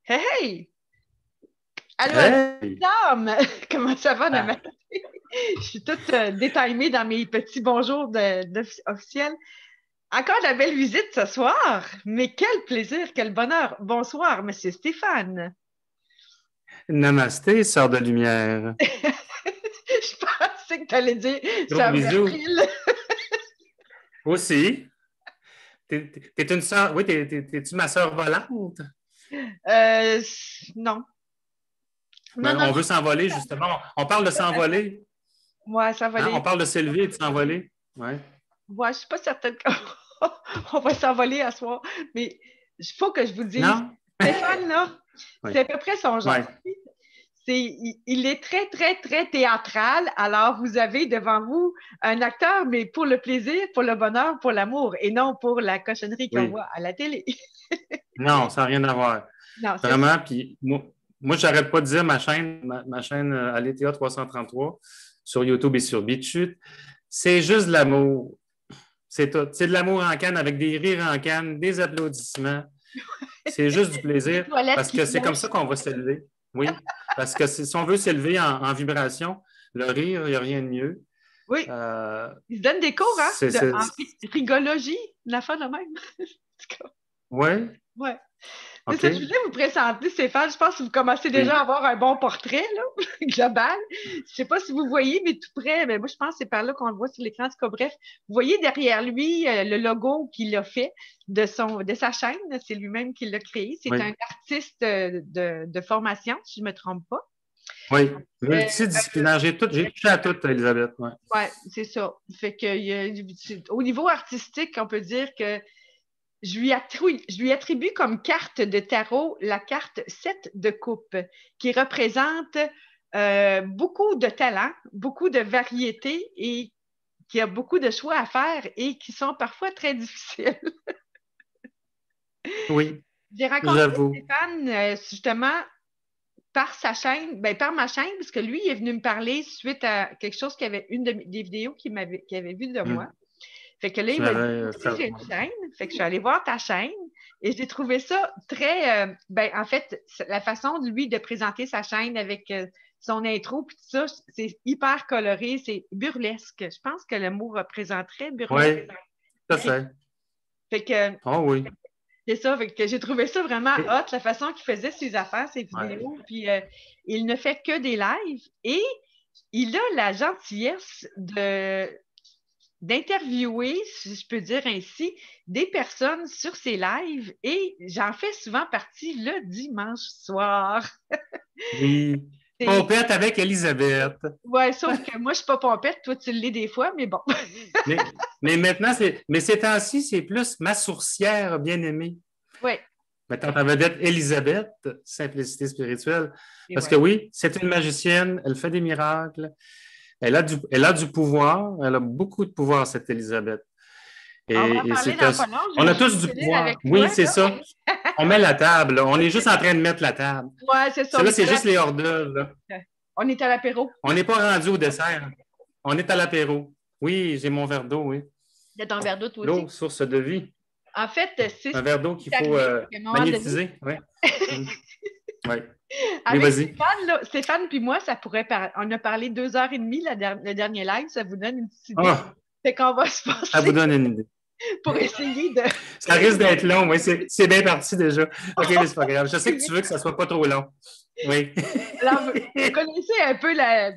Hey, hey! Allô, allô, Hey! dame! Comment ça va, Ah, Dama? Je suis toute détimée dans mes petits bonjours officiels. Encore de la belle visite ce soir, mais quel plaisir, quel bonheur. Bonsoir, Monsieur Stéphane. namasté, sœur de lumière. Je pensais que tu allais dire Gros sœur bisous. Bertil. Aussi. T'es une sœur. Oui, t'es-tu ma sœur volante? Non. Non, Ben, non, on veut non. s'envoler, justement. On parle de s'envoler. Ouais, ça va Hein? On aller. parle de s'élever et de s'envoler. Ouais. Ouais, je suis pas certaine qu'on va s'envoler à soir, mais il faut que je vous dise, Non? Stéphane, là, Oui. c'est à peu près son Ouais. genre. Il est très, très, très théâtral. Alors, vous avez devant vous un acteur, mais pour le plaisir, pour le bonheur, pour l'amour, et non pour la cochonnerie qu'on Oui. voit à la télé. Non, ça n'a rien à voir. Non, c'est ça. Vraiment. Puis moi j'arrête pas de dire ma chaîne Aletheia 333 sur YouTube et sur BitChute, c'est juste de l'amour. C'est tout. C'est de l'amour en canne avec des rires en canne, des applaudissements. C'est juste du Des plaisir toilettes parce qui que c'est comme flushent. ça qu'on va s'élever. Oui. Parce que si on veut s'élever en vibration, le rire, il n'y a rien de mieux. Oui, Euh, il se donne des cours, hein, c'est, c'est- en rigologie, la fin de même. ouais, Ouais. C'est OK. ça, je voulais vous présenter, Stéphane. Je pense que vous commencez déjà Oui, à avoir un bon portrait là, global. Je ne sais pas si vous voyez, mais tout près, mais moi, je pense que c'est par là qu'on le voit sur l'écran. En tout cas, bref, vous voyez derrière lui le logo qu'il a fait de sa chaîne. C'est lui-même qui l'a créé. C'est un oui, artiste de formation, si je ne me trompe pas. oui. Euh, Multidisciplinaire. J'ai touché à tout, Elisabeth. Ouais. ouais, c'est ça. Fait que, au niveau artistique, on peut dire que je lui attribue comme carte de tarot la carte 7 de coupe, qui représente beaucoup de talent, beaucoup de variété et qui a beaucoup de choix à faire et qui sont parfois très difficiles. Oui, J'ai rencontré j'avoue. Stéphane justement par sa chaîne, ben, par ma chaîne, parce que lui il est venu me parler suite à quelque chose des vidéos qu'il avait vues de moi. Hum. Fait que là, il Tu m'a dit, m'avais tu sais, fait. j'ai une chaîne. Fait que je suis allée voir ta chaîne et j'ai trouvé ça très, ben, en fait, la façon de lui de présenter sa chaîne avec son intro puis tout ça, c'est hyper coloré, c'est burlesque. Je pense que le mot représenterait burlesque. Oui, tout à fait. Fait que Oh oui. c'est ça, fait que j'ai trouvé ça vraiment Et- hot, la façon qu'il faisait ses affaires, ses ouais. vidéos, puis il ne fait que des lives et il a la gentillesse d'interviewer, si je peux dire ainsi, des personnes sur ses lives et j'en fais souvent partie le dimanche soir. Oui. C'est, Pompette avec Elisabeth. ouais, sauf que moi, je suis pas pompette, toi, tu l'es des fois, mais bon. Mais maintenant, mais ces temps-ci, c'est plus ma sourcière bien-aimée. Ouais, Maintenant, ta vedette Elisabeth, simplicité spirituelle. et Parce que voilà. oui, c'est une magicienne, elle fait des miracles, elle a du pouvoir, elle a beaucoup de pouvoir, cette Elisabeth. On va en Et parler c'est, dans pas long. on a Je veux tous du finir avec pouvoir. toi, Oui, c'est là. ça. On met la table, là. On est juste en train de mettre la table. Ouais, c'est ça, Cela, c'est juste les hors d'œuvre, là. on est à l'apéro On n'est pas rendu au dessert. On est à l'apéro. Oui, j'ai mon verre d'eau, oui. de ton verre d'eau, toi L'eau, aussi. source de vie. En fait, c'est ce Un qui verre d'eau qu'il est faut arrivé, c'est qu'à un moment donné, magnétiser. Oui. Mm. Oui. Oui, avec vas-y. Stéphane, là, Stéphane puis moi, on a parlé 2 heures et demie le dernier live, ça vous donne une petite idée. Ah, Fait qu'on va se ça vous passer donne une idée. pour essayer de. Ça risque d'être long, oui. C'est bien parti déjà. OK, mais c'est pas grave. Je sais que tu veux que ça soit pas trop long. Oui. Alors, vous connaissez un peu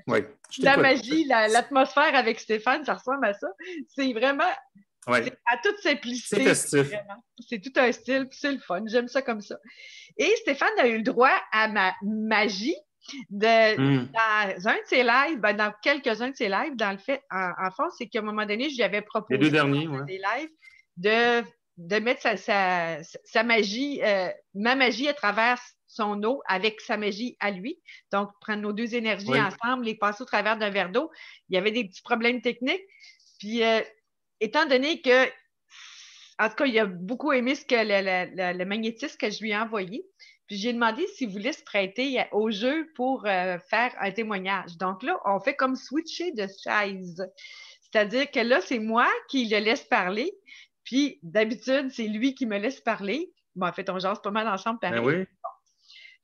Oui, je la t'écoute. magie, l'atmosphère avec Stéphane, ça ressemble à ça. C'est vraiment, Oui. c'est à toute C'est simplicité, festif. vraiment. C'est tout un style, puis c'est le fun. J'aime ça comme ça. Et Stéphane a eu le droit à ma magie Mm. dans un de ses lives, ben, dans quelques-uns de ses lives, dans le fait, en fond, c'est qu'à un moment donné, je lui avais Les deux proposé derniers, dans oui. un des lives de mettre sa magie, ma magie à travers son eau avec sa magie à lui. Donc, prendre nos deux énergies Oui. ensemble, les passer au travers d'un verre d'eau. Il y avait des petits problèmes techniques. Puis, étant donné que, en tout cas, il a beaucoup aimé le magnétisme que je lui ai envoyé. Puis j'ai demandé s'il voulait se prêter au jeu pour faire un témoignage. Donc là, on fait comme switcher de chaise. C'est-à-dire que là, c'est moi qui le laisse parler. Puis d'habitude, c'est lui qui me laisse parler. Bon, en fait, on jase pas mal ensemble Ben pareil. oui.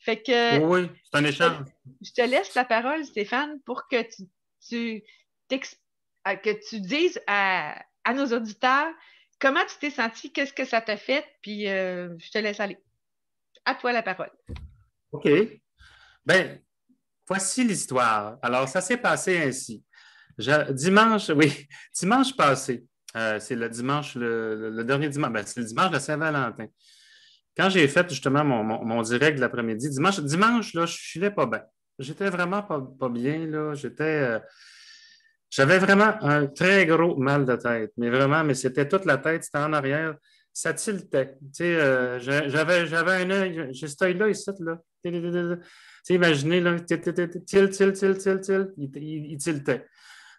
Fait que Oui, oui, c'est un échange. je te laisse la parole, Stéphane, pour que tu, que tu dises à nos auditeurs comment tu t'es senti, qu'est-ce que ça t'a fait, puis je te laisse aller. À toi la parole. OK. Ben, voici l'histoire. Alors, ça s'est passé ainsi. Dimanche, oui, dimanche passé, c'est le dimanche, le dernier dimanche, ben, c'est le dimanche de Saint-Valentin. Quand j'ai fait justement mon direct de l'après-midi, dimanche, là, je filais pas bien. J'étais vraiment pas bien, là. J'avais vraiment un très gros mal de tête, mais vraiment, mais c'était toute la tête, c'était en arrière, ça tiltait. Tu sais, j'avais un œil, j'ai cet œil-là ici, là. Tu sais, imaginez, là, il tiltait.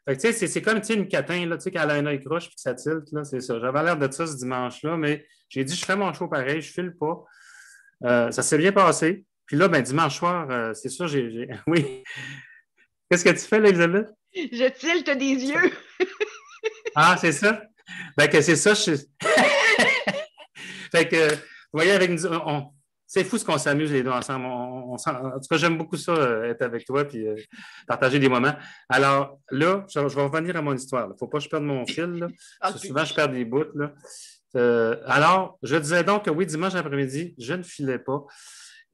Fait que, tu sais, c'est comme une catin, là, tu sais, quand elle a un œil croche puis que ça tilte, là, c'est ça. J'avais l'air de ça ce dimanche-là, mais j'ai dit, je fais mon show pareil, je file pas. Ça s'est bien passé. Puis là, ben, dimanche soir, c'est sûr, oui. Qu'est-ce que tu fais, là, Elisabeth? Je tilte des yeux. Ah, c'est ça? Ben, que c'est ça, Fait que, vous voyez, avec nous, c'est fou ce qu'on s'amuse les deux ensemble. En tout cas, j'aime beaucoup ça, être avec toi puis partager des moments. Alors là, je vais revenir à mon histoire. Il ne faut pas que je perde mon fil. Là. Souvent, je perds des bouts. Là. Alors, je disais donc que oui, dimanche après-midi, je ne filais pas.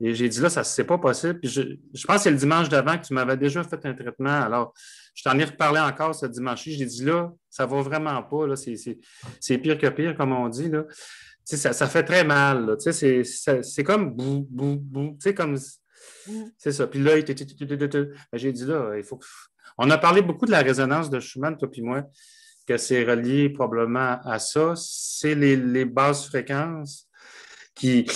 Et j'ai dit là, ça c'est pas possible. Puis je pense que c'est le dimanche d'avant que tu m'avais déjà fait un traitement. Alors, je t'en ai reparlé encore ce dimanche-ci. J'ai dit là, ça va vraiment pas. Là. C'est pire que pire, comme on dit. Là. Ça fait très mal. Là. C'est comme bou, bou, bou. Comme. C'est ça. Puis là, j'ai dit là, il faut que. On a parlé beaucoup de la résonance de Schumann, toi puis moi, que c'est relié probablement à ça. C'est les basses fréquences qui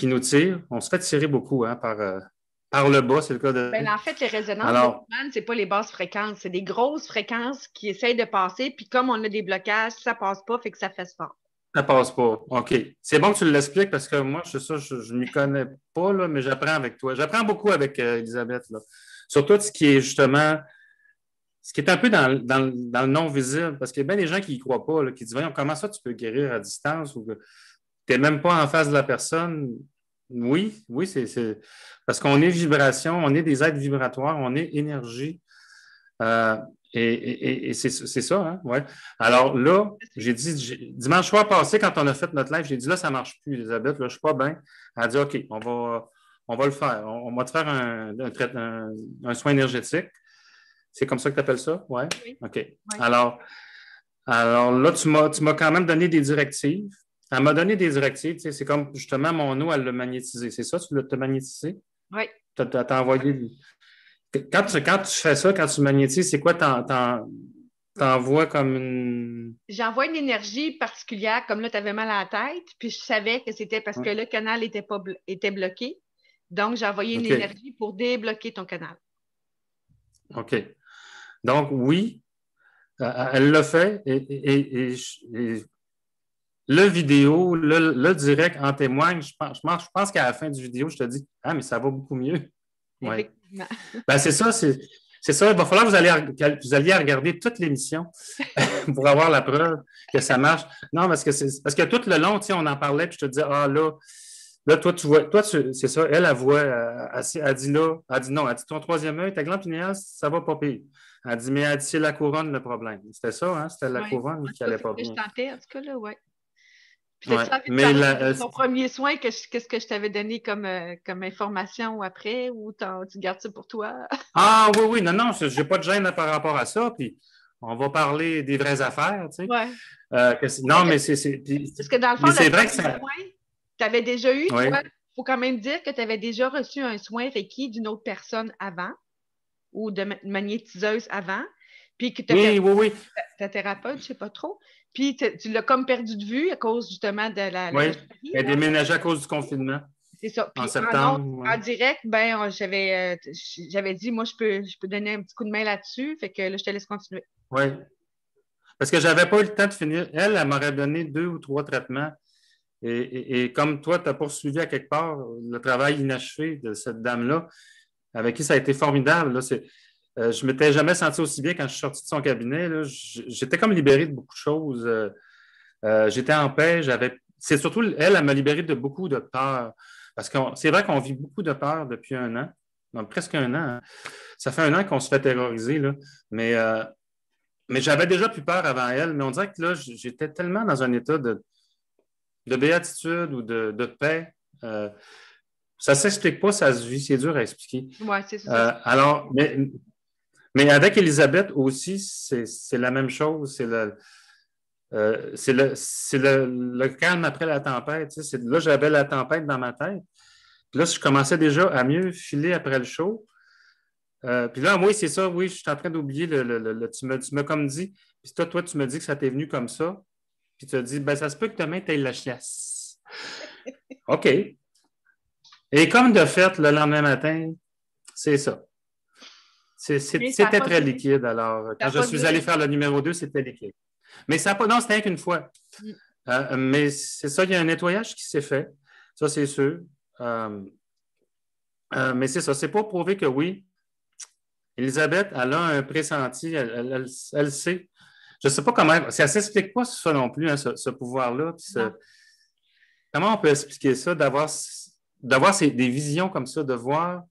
nous tirent. On se fait tirer beaucoup hein, par le bas, c'est le cas de. Ben, en fait, les résonances de Schumann, c'est pas les basses fréquences, c'est des grosses fréquences qui essayent de passer, puis comme on a des blocages, ça passe pas, fait que ça fait fort. Ça passe pas. OK. C'est bon que tu l'expliques parce que moi, je ne m'y connais pas, là, mais j'apprends avec toi. J'apprends beaucoup avec Elisabeth. Là. Surtout ce qui est justement, ce qui est un peu dans le non-visible, parce qu'il y a bien des gens qui n'y croient pas, là, qui disent, voyons, comment ça tu peux guérir à distance ou que tu n'es même pas en face de la personne. Oui, c'est parce qu'on est vibration, on est des êtres vibratoires, on est énergie. Et c'est ça, hein? Ouais. Alors là, j'ai dit, dimanche soir passé, quand on a fait notre live, j'ai dit là, ça ne marche plus, Elisabeth, là, je ne suis pas bien. Elle a dit OK, on va le faire. On va te faire un soin énergétique. C'est comme ça que tu appelles ça? Ouais? Oui. OK. Oui. Alors là, tu m'as quand même donné des directives. Elle m'a donné des directives. C'est comme justement mon eau, elle l'a magnétisé. C'est ça, tu l'as magnétisé? Oui. Tu as envoyé. Quand tu fais ça, quand tu magnétises, c'est quoi t'envoies comme une. J'envoie une énergie particulière, comme là, tu avais mal à la tête, puis je savais que c'était parce que le canal était bloqué. Donc, j'ai envoyé une énergie pour débloquer ton canal. OK. Donc, oui, elle l'a fait et le vidéo, le direct en témoigne. Je pense qu'à la fin du vidéo, je te dis « Ah, mais ça va beaucoup mieux. » Ouais. Ben, c'est ça, c'est ça. Il va falloir que vous alliez regarder toute l'émission pour avoir la preuve que ça marche. Non, parce que tout le long, on en parlait, puis je te disais, ah là, toi, tu vois, c'est ça, elle voit, elle dit là, elle dit non, elle dit ton troisième œil, ta glande pinéale, ça va pas pire. Elle dit, mais elle dit, c'est la couronne le problème. C'était ça, hein? C'était la couronne qui allait pas bien. Je tentais, en tout cas, là, ouais. Puis, ouais. Mais ton premier soin, qu'est-ce que je t'avais donné comme information après ou tu gardes ça pour toi? Ah oui, non, j'ai pas de gêne par rapport à ça. Puis on va parler des vraies affaires, tu sais. Ouais. Non, mais c'est. Parce que dans le fond, c'est vrai que ça. Tu avais déjà eu, toi, il faut quand même dire que tu avais déjà reçu un soin Reiki d'une autre personne avant ou de magnétiseuse avant. Puis que oui. Ta thérapeute, je ne sais pas trop. Puis tu l'as comme perdu de vue à cause justement de la. Oui, elle a déménagé à cause du confinement. C'est ça. Puis en septembre. En direct, ben, j'avais dit, moi, je peux donner un petit coup de main là-dessus. Fait que là, je te laisse continuer. Oui. Parce que je n'avais pas eu le temps de finir. Elle m'aurait donné 2 ou 3 traitements. Et comme toi, tu as poursuivi à quelque part le travail inachevé de cette dame-là, avec qui ça a été formidable. Là, je ne m'étais jamais senti aussi bien quand je suis sorti de son cabinet. Là. J'étais comme libéré de beaucoup de choses. J'étais en paix. C'est surtout, elle m'a libéré de beaucoup de peur. Parce que c'est vrai qu'on vit beaucoup de peur depuis un an, presque un an. Hein. Ça fait un an qu'on se fait terroriser, là. Mais j'avais déjà plus peur avant elle, mais on dirait que là, j'étais tellement dans un état de béatitude ou de paix. Ça ne s'explique pas, ça se vit, c'est dur à expliquer. Oui, c'est ça. Alors, mais avec Elisabeth aussi, c'est la même chose. C'est le calme après la tempête. Tu sais, là, j'avais la tempête dans ma tête. Puis là, je commençais déjà à mieux filer après le show. Puis là, oui, c'est ça, oui, je suis en train d'oublier tu m'as comme dit, puis toi, tu me dis que ça t'est venu comme ça, puis tu as dit, ben ça se peut que demain, tu aies la chiasse. OK. Et comme de fait, le lendemain matin, c'est ça. C'était très liquide, alors. Quand je suis allé faire le numéro 2, c'était liquide. Mais ça n'a pas. Non, c'était qu'une fois. Mais c'est ça, il y a un nettoyage qui s'est fait. Ça, c'est sûr. Mais c'est ça. C'est pour prouver que oui, Elisabeth, elle a un pressenti, elle sait. Je ne sais pas comment. Ça ne s'explique pas ça non plus, hein, ce pouvoir-là. Comment on peut expliquer ça, d'avoir des visions comme ça, de voir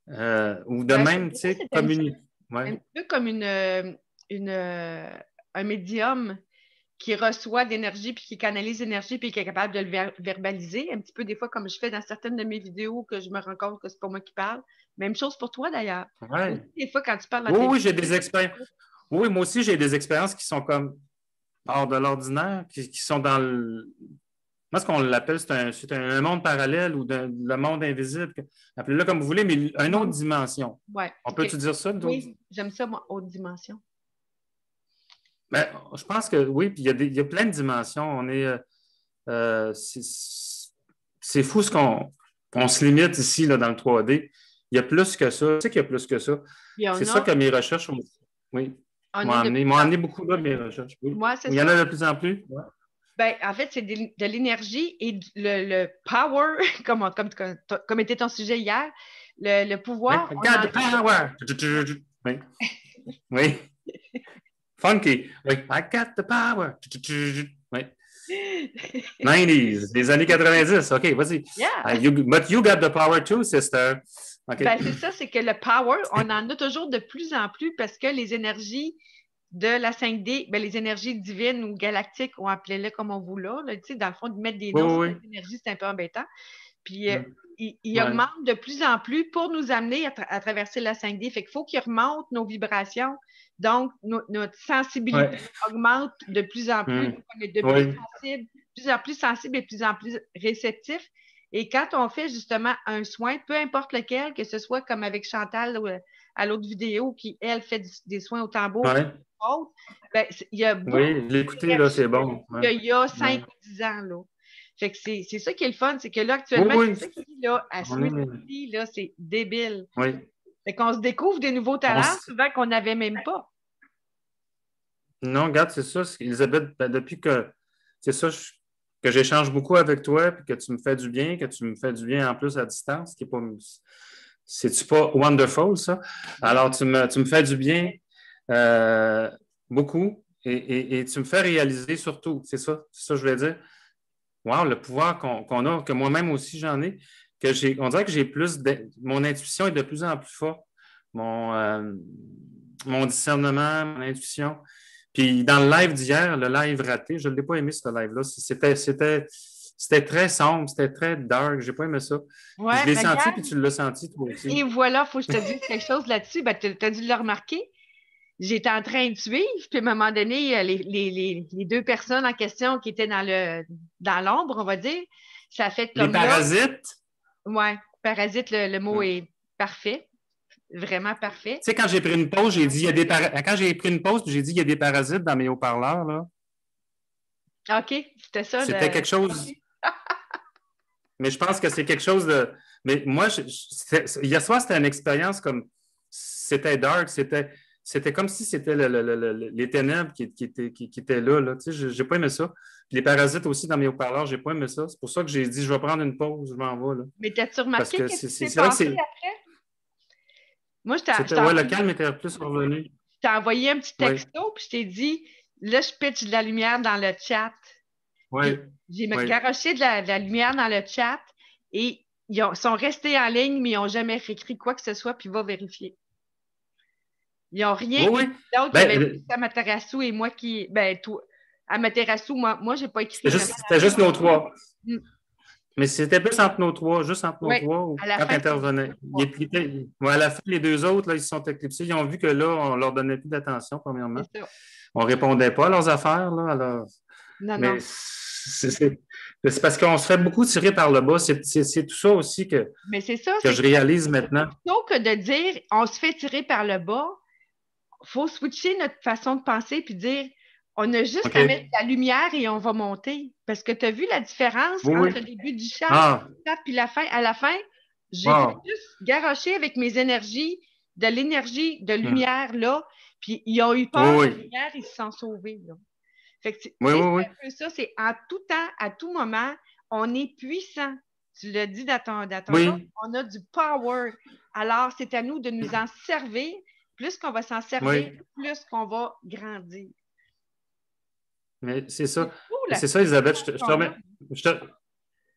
ou de même, tu sais, communiquer. Ouais. Un peu comme un médium qui reçoit de l'énergie, puis qui canalise l'énergie, puis qui est capable de le verbaliser. Un petit peu des fois, comme je fais dans certaines de mes vidéos, que je me rends compte que c'est pas moi qui parle. Même chose pour toi, d'ailleurs. Ouais. Des fois, quand tu parles à oui, j'ai des expériences. Oui, moi aussi, j'ai des expériences qui sont comme hors de l'ordinaire, qui sont dans le. Moi, ce qu'on l'appelle, c'est un monde parallèle ou le monde invisible. Appelez-le comme vous voulez, mais une autre dimension. Ouais. On peut-tu dire ça? Oui, j'aime ça, moi, haute dimension. Ben, je pense que oui, puis il y a plein de dimensions. On est. C'est fou ce qu'on se limite ici là, dans le 3D. Il y a plus que ça. Tu sais qu'il y a plus que ça. C'est ça que mes recherches aussi. Oui. M'ont amené beaucoup là, mes recherches. Oui. Il y en a de plus en plus. Ouais. Ben, en fait, c'est de l'énergie et le power, comme était ton sujet hier, le pouvoir. I got the power! Oui. Oui. Funky. Oui. I got the power! Oui. 90s, les années 90. OK, vas-y. Yeah. But you got the power too, sister. Okay. Ben, c'est ça, c'est que le power, on en a toujours de plus en plus parce que les énergies de la 5D, ben, les énergies divines ou galactiques, on appelait-le comme on voulait. Là, dans le fond, de mettre des noms sur l'énergie, c'est un peu embêtant. Puis, il augmente de plus en plus pour nous amener à traverser la 5D. Fait qu'il faut qu'il remonte nos vibrations. Donc, notre sensibilité augmente de plus en plus. Donc, on est de plus en plus sensible et de plus en plus réceptif. Et quand on fait justement un soin, peu importe lequel, que ce soit comme avec Chantal à l'autre vidéo, qui, elle, fait des soins au tambour, ben, il y a beaucoup je l'ai écouté, là, c'est bon. Il y a 5 ou 10 ans, là. Fait que c'est ça qui est le fun, c'est que là, actuellement, là, à Sweet là, c'est débile. Oui. Fait qu'on se découvre des nouveaux talents, souvent qu'on n'avait même pas. Non, regarde, c'est ça. Elisabeth, depuis que c'est ça, que j'échange beaucoup avec toi, puis que tu me fais du bien, que tu me fais du bien en plus à distance, qui est pas. C'est-tu pas wonderful, ça? Alors, tu me fais du bien beaucoup et tu me fais réaliser surtout, c'est ça que je voulais dire. Wow, le pouvoir qu'on a, que moi-même aussi j'en ai, on dirait que j'ai mon intuition est de plus en plus forte, mon discernement, mon intuition. Puis dans le live d'hier, le live raté, je ne l'ai pas aimé ce live-là. C'était très sombre, c'était très dark, j'ai pas aimé ça. Ouais, je l'ai senti, puis tu l'as senti toi aussi. Et voilà, il faut que je te dise quelque chose là-dessus. Ben, tu as dû le remarquer. J'étais en train de suivre, puis à un moment donné, les deux personnes en question qui étaient dans l'ombre, on va dire, ça a fait comme les parasites? Oui, parasite, le mot est parfait. Vraiment parfait. Tu sais, quand j'ai pris une pause, j'ai dit, quand j'ai pris une pause, j'ai dit, il y a des parasites dans mes haut-parleurs, là. OK, c'était ça. C'était quelque chose... Mais je pense que c'est quelque chose de... Mais moi, hier soir, c'était une expérience comme... C'était dark, c'était comme si c'était les ténèbres qui étaient là. Tu sais, j'ai pas aimé ça. Puis les parasites aussi dans mes haut-parleurs, j'ai pas aimé ça. C'est pour ça que j'ai dit, je vais prendre une pause, je m'en vais. Là. Mais t'as-tu remarqué que qu'est-ce qui s'est passé après? Moi, le calme était plus revenu. Je t'ai envoyé un petit texto, puis je t'ai dit, là, je pitch de la lumière dans le chat. Oui. J'ai garoché de la lumière dans le chat, Et sont restés en ligne, mais ils n'ont jamais réécrit quoi que ce soit, puis va vérifier. Ils n'ont rien Oui, oui. d'autre qu'avec Amaterasu et moi qui. Ben, toi, Amaterasu, moi je n'ai pas écrit vraiment. C'était juste nos trois. Mm. Mais c'était plus entre nos trois, juste entre nos Oui, trois, ou à la quand fin, tu intervenais. À la fin, les deux autres, là, ils se sont éclipsés. Ils ont vu que là, on leur donnait plus d'attention, premièrement. c'est ça. On répondait pas à leurs affaires, là. Alors... Non, Mais non. c'est parce qu'on se fait beaucoup tirer par le bas. C'est tout ça aussi Mais c'est ça, que je réalise maintenant. Plutôt que de dire on se fait tirer par le bas, il faut switcher notre façon de penser puis dire on a juste à mettre la lumière et on va monter. Parce que tu as vu la différence entre le début du chat puis la fin. À la fin, j'ai fait juste garrocher avec mes énergies, de l'énergie de lumière là, puis ils ont eu peur de la lumière, ils se sont sauvés. Là. Fait que, c'est un peu ça, c'est en tout temps, à tout moment, on est puissant. Tu l'as dit dans ton talk, on a du power. Alors, c'est à nous de nous en servir. Plus qu'on va s'en servir, plus qu'on va grandir. Mais c'est ça. C'est ça, Elisabeth.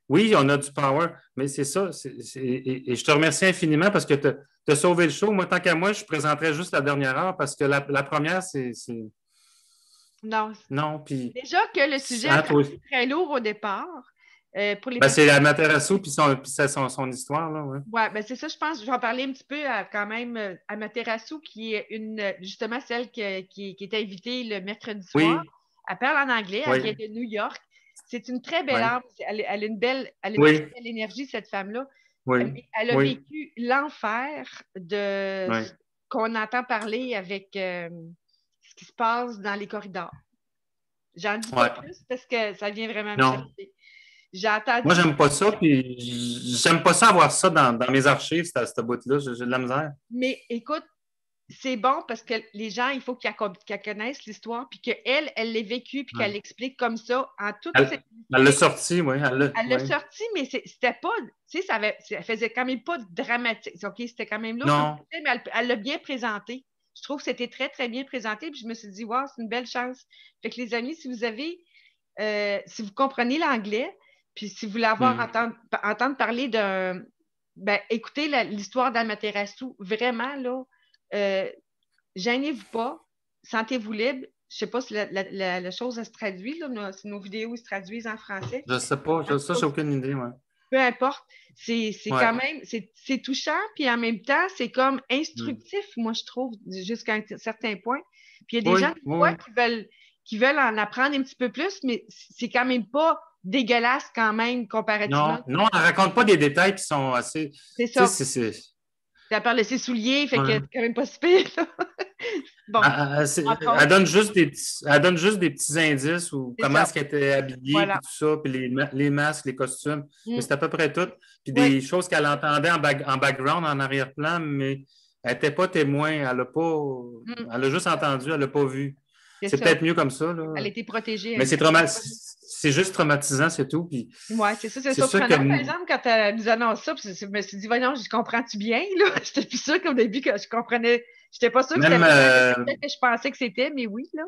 Oui, on a du power, mais c'est ça. Et je te remercie infiniment parce que tu as sauvé le show. Moi, tant qu'à moi, je présenterais juste la dernière heure parce que la première, c'est... Non. Puis... Déjà que le sujet est très lourd au départ. Pour les c'est Amaterasu puis son histoire. Là, ben c'est ça, je pense. Je vais en parler un petit peu quand même. Amaterasu, qui est justement celle qui est invitée le mercredi soir. Elle parle en anglais, elle vient de New York. C'est une très belle âme. Elle a une belle énergie, cette femme-là. Elle a vécu l'enfer de qu'on entend parler avec ce qui se passe dans les corridors. J'en dis pas plus parce que ça vient vraiment me chercher. Moi, j'aime pas ça, puis j'aime pas ça avoir ça dans mes archives, cette bout-là. J'ai de la misère. Mais écoute, c'est bon parce que les gens, il faut qu'elles connaissent l'histoire, puis qu'elle, elle l'ait vécue, puis qu'elle l'explique comme ça en toute Elle l'a sorti, oui. Elle l'a sorti, mais c'était pas, tu sais, ça faisait quand même pas de dramatique. OK, c'était quand même lourd, mais elle l'a bien présenté. Je trouve que c'était très, très bien présenté, puis je me suis dit, wow, c'est une belle chance. Fait que les amis, si vous avez, si vous comprenez l'anglais, puis si vous voulez entendre parler d'un, ben, écoutez l'histoire d'Amaterasu, vraiment, là, gênez-vous pas, sentez-vous libre. Je ne sais pas si la chose se traduit, là, si nos vidéos se traduisent en français. Je ne sais pas, ça, j'ai aucune idée. Peu importe. C'est quand même, c'est touchant, puis en même temps, c'est comme instructif, moi, je trouve, jusqu'à un certain point. Puis il y a des gens qui veulent en apprendre un petit peu plus, mais c'est quand même pas dégueulasse quand même, comparativement. Non, elle ne raconte pas des détails qui sont assez... C'est ça. Elle parle de ses souliers, fait que c'est quand même pas si pire. Bon. Elle donne juste des petits indices ou comment est-ce qu'elle était habillée, puis tout ça, puis les masques, les costumes. Mais c'est à peu près tout. Puis des choses qu'elle entendait en background, en arrière-plan, mais elle n'était pas témoin. Elle a juste entendu, elle n'a pas vu. C'est peut-être mieux comme ça. Là. Elle était protégée. Mais c'est juste traumatisant, c'est tout. Oui, c'est ça. C'est surprenant, par exemple, quand elle nous annonce ça. Je me suis dit, voyons, je comprends-tu bien? J'étais plus sûre qu'au début que je comprenais. J'étais pas sûre que c'était peut-être que je pensais que c'était, mais oui. Là.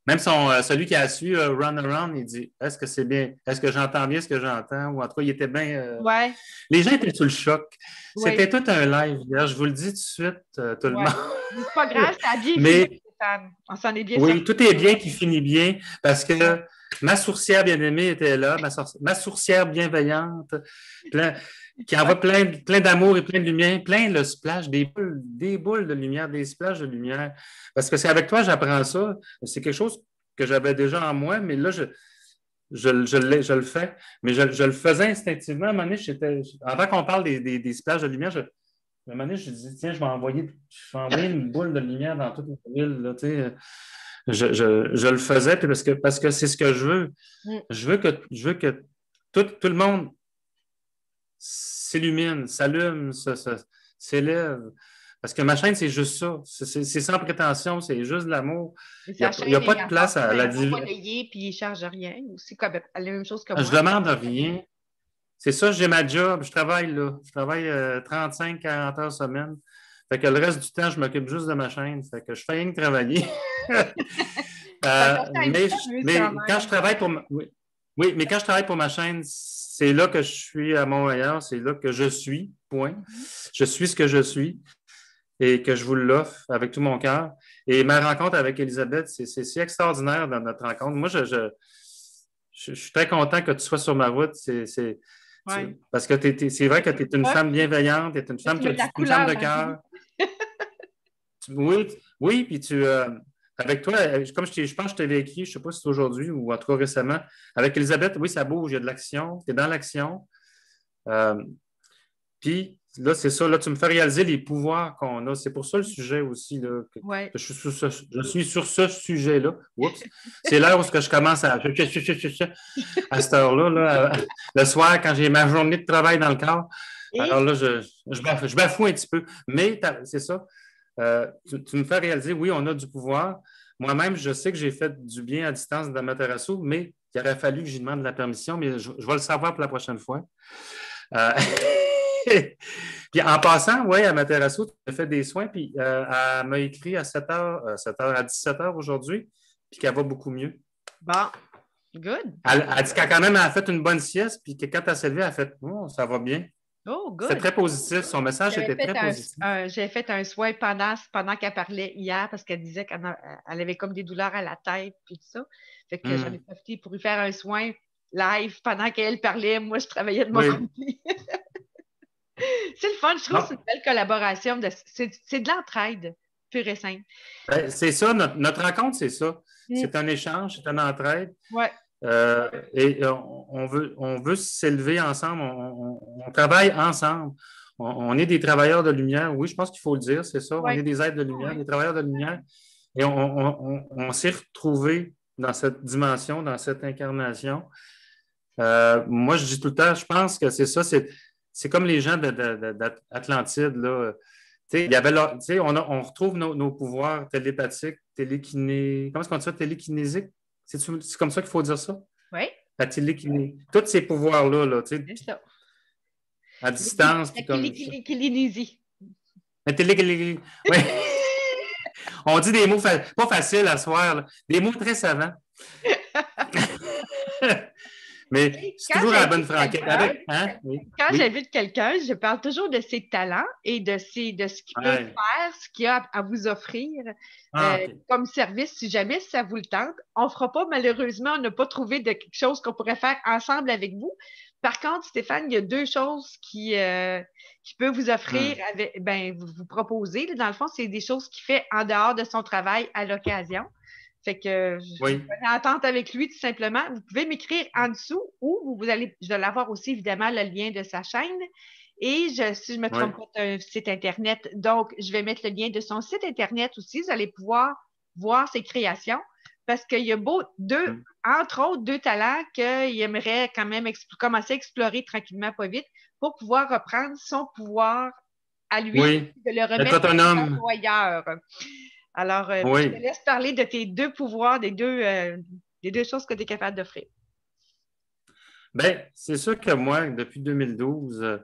Même celui qui a su Run Around, il dit est-ce que c'est bien? Est-ce que j'entends bien ce que j'entends? Ou en tout cas, il était bien. Les gens étaient sous le choc. C'était tout un live. Je vous le dis tout de suite, tout le monde. C'est pas grave, ça a bien fini. On s'en est bien sorti. Tout est bien qui finit bien parce que ma sourcière bien-aimée était là, ma sourcière bienveillante, qui envoie plein d'amour et plein de lumière, plein de splash, des boules de lumière, des splashes de lumière. Parce que c'est avec toi j'apprends ça. C'est quelque chose que j'avais déjà en moi, mais là, je le fais. Mais je le faisais instinctivement. À un moment donné, avant qu'on parle des splashes de lumière, à un moment donné, je dis, tiens, je vais envoyer une boule de lumière dans toute la ville. Là, je le faisais parce que c'est ce que je veux. Je veux que tout le monde s'illumine, s'allume, s'élève. Parce que ma chaîne, c'est juste ça. C'est sans prétention, c'est juste de l'amour. Il n'y a pas de place à la divinité. Puis il ne charge rien. C'est la même chose que moi. Je demande rien. C'est ça, j'ai ma job, je travaille là. Je travaille 35-40 heures semaine. Fait que le reste du temps, je m'occupe juste de ma chaîne. Fait que je fais rien que travailler. mais quand je travaille pour mais quand je travaille pour ma chaîne, c'est là que je suis à Montréal, c'est là que je suis, point. Je suis ce que je suis et que je vous l'offre avec tout mon cœur. Et ma rencontre avec Elisabeth, c'est si extraordinaire dans notre rencontre. Moi, je suis très content que tu sois sur ma route. Ouais. Parce que c'est vrai que tu es une femme bienveillante, tu es une femme, Tu mets de la une femme couleur de dans la vie. cœur. Oui, oui, puis avec toi, comme je pense que je t'avais écrit, je ne sais pas si c'est aujourd'hui ou en tout cas récemment, avec Elisabeth, oui, ça bouge, il y a de l'action, tu es dans l'action. Euh, Puis là, c'est ça, là, tu me fais réaliser les pouvoirs qu'on a. C'est pour ça le sujet aussi, là, que Ouais. je suis sur ce sujet-là. Oups. C'est l'heure où je commence à cette heure-là, là, le soir, quand j'ai ma journée de travail dans le corps. Alors Et là, je bafoue un petit peu. Mais c'est ça. Tu me fais réaliser, oui, on a du pouvoir. Moi-même, je sais que j'ai fait du bien à distance dans Materasso, mais il aurait fallu que j'y demande la permission, mais je vais le savoir pour la prochaine fois. Euh, Puis en passant, oui, à Materasso, tu as fait des soins, puis elle m'a écrit à 7h, à 17h aujourd'hui, puis qu'elle va beaucoup mieux. bon, good. Elle dit qu'elle quand même a fait une bonne sieste, puis que quand elle s'est levée, elle a fait oh, ça va bien. Oh, C'était good. très positif. Son message était très positif. J'ai fait un soin pendant qu'elle parlait hier parce qu'elle disait qu'elle avait comme des douleurs à la tête et tout ça. Fait que j'en ai profité pour lui faire un soin live pendant qu'elle parlait. Moi, je travaillais de mon Oui. côté. C'est le fun. Je trouve que c'est une belle collaboration. C'est de l'entraide, pure et simple. Ben, c'est ça, notre rencontre, c'est ça. C'est un échange, c'est une entraide. Ouais. Et on veut s'élever ensemble, on travaille ensemble. On est des travailleurs de lumière, oui, je pense qu'il faut le dire, c'est ça. Ouais. On est des êtres de lumière, des travailleurs de lumière. Et on s'est retrouvés dans cette dimension, dans cette incarnation. Moi, je dis tout le temps, je pense que c'est ça, c'est comme les gens d'Atlantide, là. Il y avait on retrouve nos pouvoirs télépathiques, télékinés. Comment est-ce qu'on dit ça? Télékinésiques? C'est comme ça qu'il faut dire ça? Oui. La télékiné. Tous ces pouvoirs-là, là, C'est ça. à distance. La télékinésie. La télékiné. Oui. On dit des mots pas faciles à soir, là. Des mots très savants. Mais c'est toujours à la bonne franquette. Quand j'invite quelqu'un, je parle toujours de ses talents et de ce qu'il peut faire, ce qu'il a à vous offrir comme service, si jamais ça vous le tente. On ne fera pas, malheureusement, on n'a pas trouvé de quelque chose qu'on pourrait faire ensemble avec vous. Par contre, Stéphane, il y a deux choses qui peut vous offrir, vous proposer. Dans le fond, c'est des choses qu'il fait en dehors de son travail à l'occasion. Fait que je suis en entente avec lui, tout simplement. Vous pouvez m'écrire en dessous ou je vais l'avoir aussi, évidemment, le lien de sa chaîne. Et si je ne me trompe pas, c'est un site Internet. Donc, je vais mettre le lien de son site Internet aussi. Vous allez pouvoir voir ses créations parce qu'il y a entre autres, deux talents qu'il aimerait quand même commencer à explorer tranquillement, pas vite, pour pouvoir reprendre son pouvoir à lui, de le remettre à l'employeur. Alors, je te laisse parler de tes deux pouvoirs, des deux choses que tu es capable d'offrir. Bien, c'est sûr que moi, depuis 2012,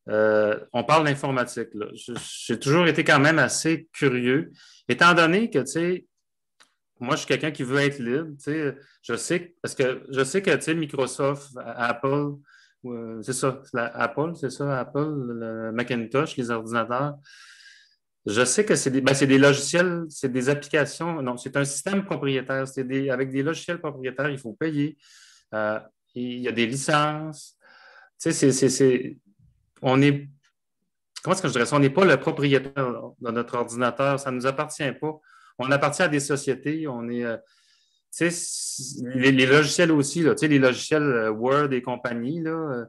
on parle d'informatique. J'ai toujours été quand même assez curieux, étant donné que, tu sais, moi, je suis quelqu'un qui veut être libre. Tu sais, je sais que, tu sais, Microsoft, Apple, c'est ça, Apple, le Macintosh, les ordinateurs. Je sais que c'est des logiciels, c'est des applications. Non, c'est un système propriétaire. Avec des logiciels propriétaires, il faut payer. Il y a des licences. Tu sais, on est. Comment est-ce que je dirais ça? On n'est pas le propriétaire de notre ordinateur. Ça ne nous appartient pas. On appartient à des sociétés. On est. Tu sais, les logiciels aussi, là, tu sais, les logiciels Word et compagnie, là,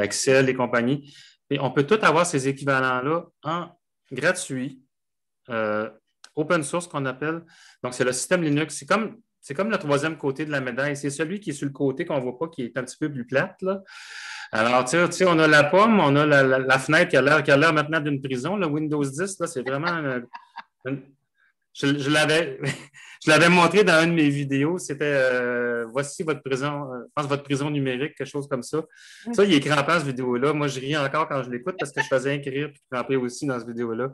Excel et compagnie. Et on peut tout avoir ces équivalents-là en gratuit, open source qu'on appelle. Donc, c'est le système Linux. C'est comme le troisième côté de la médaille. C'est celui qui est sur le côté qu'on ne voit pas, qui est un petit peu plus plate, là. Alors, tu sais, on a la pomme, on a la fenêtre qui a l'air maintenant d'une prison. Le Windows 10, là, c'est vraiment je l'avais je l'avais montré dans une de mes vidéos. C'était voici votre prison, je pense votre prison numérique, quelque chose comme ça. Ça, il est crampant, cette vidéo-là. Moi, je ris encore quand je l'écoute parce que je faisais un rire puis cramper aussi dans cette vidéo-là.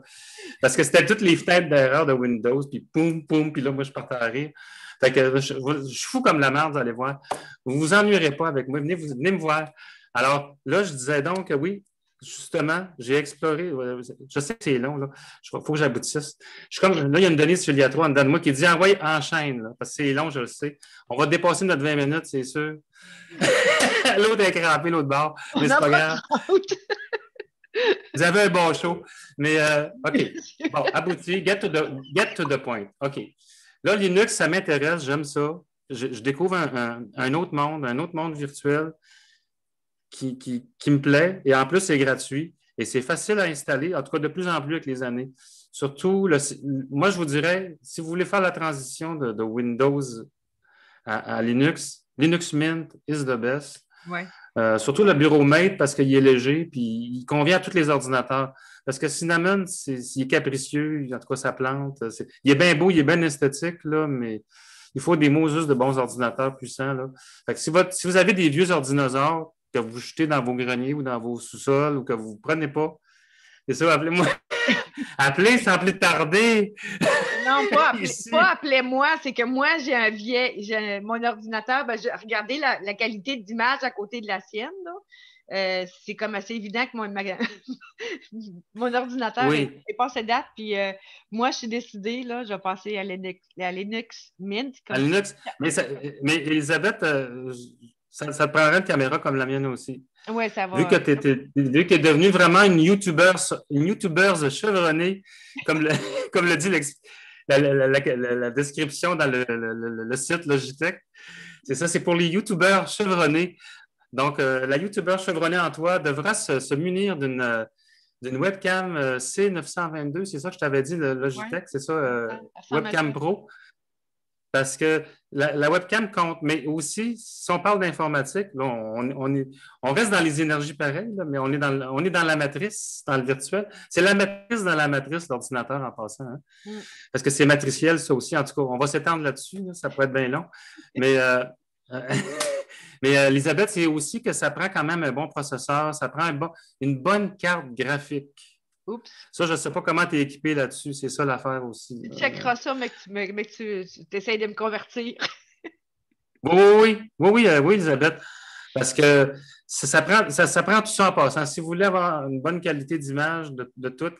Parce que c'était toutes les fenêtres d'erreur de Windows, puis poum, poum, puis là, moi, je partais à rire. Fait que je suis fou comme la merde, vous allez voir. Vous vous ennuierez pas avec moi. Venez me voir. Alors, là, je disais donc que oui, justement, j'ai exploré. Je sais que c'est long, là. Il faut que j'aboutisse. Je suis comme, là, il y a une Denise Filiatoire en dedans de moi qui dit envoyez enchaîne, là, parce que c'est long, je le sais. On va dépasser notre 20 minutes, c'est sûr. L'autre est crampé, l'autre bord. Mais c'est pas grave. Vous avez un bon show. Mais, OK. Bon, abouti. Get to the point. OK. Là, Linux, ça m'intéresse. J'aime ça. Je découvre un autre monde virtuel qui me plaît. Et en plus, c'est gratuit. Et c'est facile à installer, en tout cas de plus en plus avec les années. Surtout, moi, je vous dirais, si vous voulez faire la transition de Windows à Linux, Linux Mint is the best. Ouais. Surtout le bureau Mate parce qu'il est léger puis il convient à tous les ordinateurs. Parce que Cinnamon, il est capricieux, en tout cas, ça plante. Il est bien beau, il est bien esthétique, là, mais il faut des mots juste de bons ordinateurs puissants. Là. Fait que si vous avez des vieux ordinateurs que vous jetez dans vos greniers ou dans vos sous-sols ou que vous ne prenez pas, c'est ça, appelez-moi. Appelez sans plus tarder. Non, pas appelez-moi, c'est que moi, j'ai mon ordinateur, regardez la qualité d'image à côté de la sienne, là. C'est comme assez évident que mon ordinateur est passé date, puis moi, je suis décidée, là, je vais passer à Linux Mint. À Linux, mais Elisabeth, ça te prendrait une caméra comme la mienne aussi. Oui, ça va. Vu que tu es devenue vraiment une YouTubeuse chevronnée, comme le dit la description dans le site Logitech. C'est ça, c'est pour les YouTubeurs chevronnés. Donc, la YouTuber chevronnée en toi devra se munir d'une webcam C922, c'est ça que je t'avais dit, le Logitech, c'est ça, webcam pro. Parce que la webcam compte, mais aussi, si on parle d'informatique, là, on reste dans les énergies pareilles, là, mais on est dans la matrice, dans le virtuel. C'est la matrice dans la matrice, l'ordinateur, en passant. Hein? Parce que c'est matriciel, ça aussi. En tout cas, on va s'étendre là-dessus, là, ça peut être bien long. Mais, mais Elisabeth, c'est aussi que ça prend quand même un bon processeur, ça prend une bonne carte graphique. Oups. Ça, je ne sais pas comment tu es équipé là-dessus. C'est ça l'affaire aussi. Tu checkeras ça, mais que tu essayes de me convertir. Oui, Elisabeth. Parce que ça prend tout ça en passant. Si vous voulez avoir une bonne qualité d'image de tout,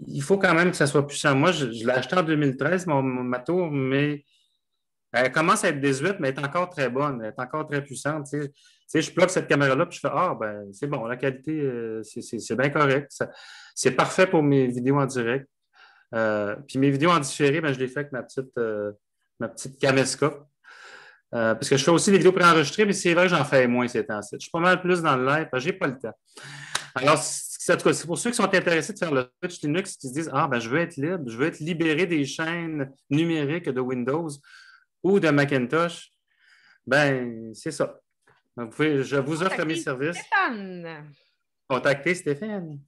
il faut quand même que ça soit puissant. Moi, je l'ai acheté en 2013, ma tour, mais elle commence à être désuète, mais elle est encore très bonne. Elle est encore très puissante. Tu sais, je plug cette caméra-là, puis je fais c'est bon, la qualité, c'est bien correct. C'est parfait pour mes vidéos en direct. Puis mes vidéos en différé, je les fais avec ma petite caméscope. Parce que je fais aussi des vidéos préenregistrées, mais c'est vrai que j'en fais moins ces temps-ci. Je suis pas mal plus dans le live, parce que je n'ai pas le temps. Alors, c'est pour ceux qui sont intéressés de faire le Twitch Linux, qui se disent je veux être libre, je veux être libéré des chaînes numériques de Windows ou de Macintosh. C'est ça. Donc, je vous offre mes services. Stéphane. Contactez Stéphane.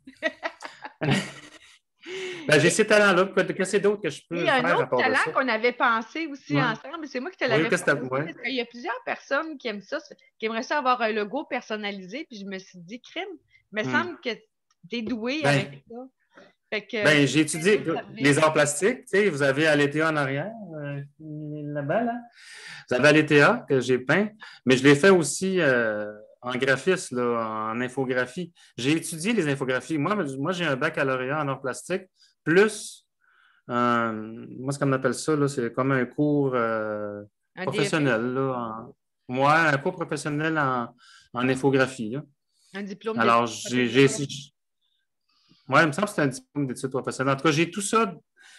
J'ai ces talents-là. Qu'est-ce d'autre que je peux faire? Il y a un autre talent qu'on avait pensé aussi ensemble. C'est moi qui te l'avais pensé. Parce qu'il y a plusieurs personnes qui aiment ça, qui aimeraient ça avoir un logo personnalisé. Puis je me suis dit, crime, il me semble que tu es doué avec ça. J'ai étudié les arts plastiques. Tu sais, vous avez Aletheia en arrière, là-bas, là. Vous avez Aletheia que j'ai peint, mais je l'ai fait aussi en graphisme, là, en infographie. J'ai étudié les infographies. Moi, j'ai un baccalauréat en arts plastiques, plus, moi, ce qu'on appelle ça, là, c'est comme un cours professionnel. Là, un cours professionnel en infographie. Là. Un diplôme. Alors, moi, il me semble que c'est un diplôme d'études professionnelles. En tout cas, j'ai tout ça,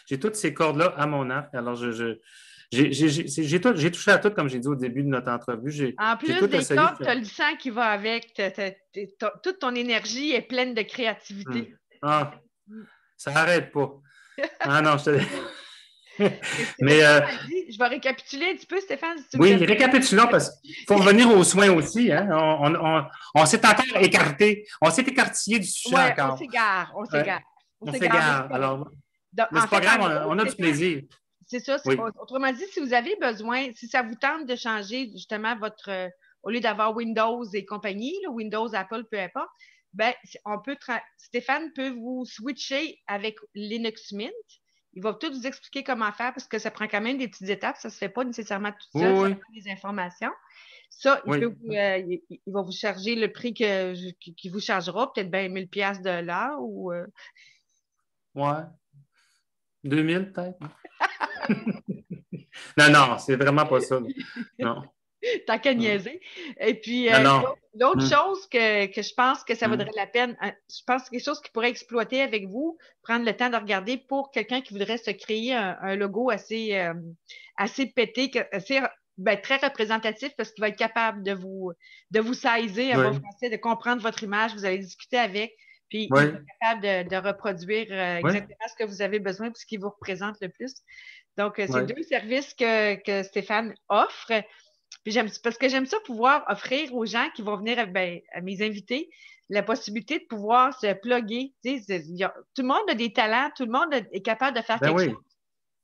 j'ai toutes ces cordes-là à mon arc. Alors, j'ai touché à tout, comme j'ai dit au début de notre entrevue. En plus des cordes, tu as le sang qui va avec. Toute ton énergie est pleine de créativité. Ça n'arrête pas. Non, je te Mais je vais récapituler un petit peu, Stéphane. Si oui, récapitulons parce qu'il faut revenir aux soins aussi. Hein? On s'est encore écarté. On s'est écartillé du sujet encore. On s'égare. On s'égare. Alors, Donc, Mais en c'est pas fait, grave, en gros, on a du plaisir. c'est ça. Oui. Autrement dit, si vous avez besoin, si ça vous tente de changer justement votre, au lieu d'avoir Windows et compagnie, là, Windows, Apple, peu importe, ben, Stéphane peut vous switcher avec Linux Mint. Il va tout vous expliquer comment faire parce que ça prend quand même des petites étapes. Ça ne se fait pas nécessairement tout seul. Ça Oui, prend des informations. Ça, oui. il va vous charger le prix qu'il vous chargera, peut-être bien 1000 pièces de l'heure ou Ouais. 2000 peut-être. Non, non, c'est vraiment pas ça. Non. tant qu'à Non, niaiser. Et puis, non. l'autre Hum, chose que je pense que ça vaudrait hum. la peine, je pense que c'est quelque chose qui pourrait exploiter avec vous, prendre le temps de regarder pour quelqu'un qui voudrait se créer un logo assez pété, ben, très représentatif parce qu'il va être capable de vous saisir en bon Oui, français, de comprendre votre image, vous allez discuter avec, puis il va oui, être capable de reproduire oui, exactement ce que vous avez besoin et ce qui vous représente le plus. Donc, c'est oui. deux services que Stéphane offre. Puis parce que j'aime ça pouvoir offrir aux gens qui vont venir ben, à mes invités la possibilité de pouvoir se plugger. Tout le monde a des talents, tout le monde est capable de faire Ben quelque chose.